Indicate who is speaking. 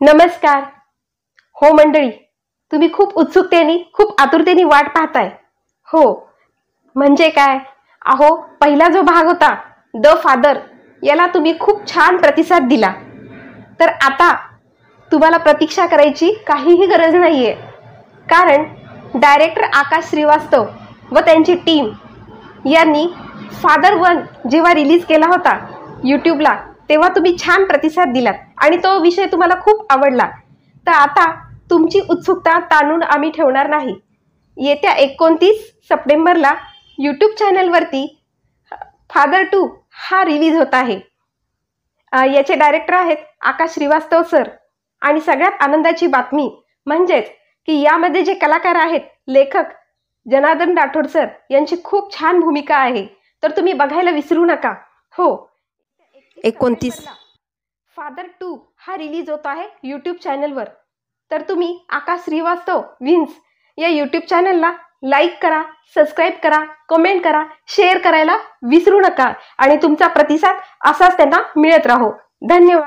Speaker 1: नमस्कार. हो मंडळी, तुम्ही खूप उत्सुकतेने खूप आतुरतेने वाट पाहताय. हो म्हणजे काय, अहो पहिला जो भाग होता द फादर, याला तुम्ही खूप छान प्रतिसाद दिला. तर आता तुम्हाला प्रतीक्षा करायची काहीही गरज नाहीये, कारण डायरेक्टर आकाश श्रीवास्तव व त्यांची टीम यांनी फादर 1 जेव्हा रिलीज केला होता यूट्यूबला, तेव्हा तुम्ही छान प्रतिसाद दिलात आणि तो विषय तुम्हाला खूप आवडला. तर आता तुमची उत्सुकता ताणून आम्ही ठेवणार नाही. येत्या 29 सप्टेंबरला यूट्यूब चॅनलवरती फादर 2 हा रिलीज होत आहे. याचे डायरेक्टर आहेत आकाश श्रीवास्तव सर. आणि सगळ्यात आनंदाची बातमी म्हणजेच की यामध्ये जे कलाकार आहेत, लेखक जनार्दन राठोड सर यांची खूप छान भूमिका आहे. तर तुम्ही बघायला विसरू नका. हो, 29 फादर 2 हा रिलीज होत आहे यूट्यूब चॅनलवर. तर तुम्ही आकाश श्रीवास्तव विन्स या यूट्यूब चॅनलला लाईक करा, सबस्क्राईब करा, कमेंट करा, शेअर करायला विसरू नका आणि तुमचा प्रतिसाद असाच त्यांना मिळत राहो. धन्यवाद.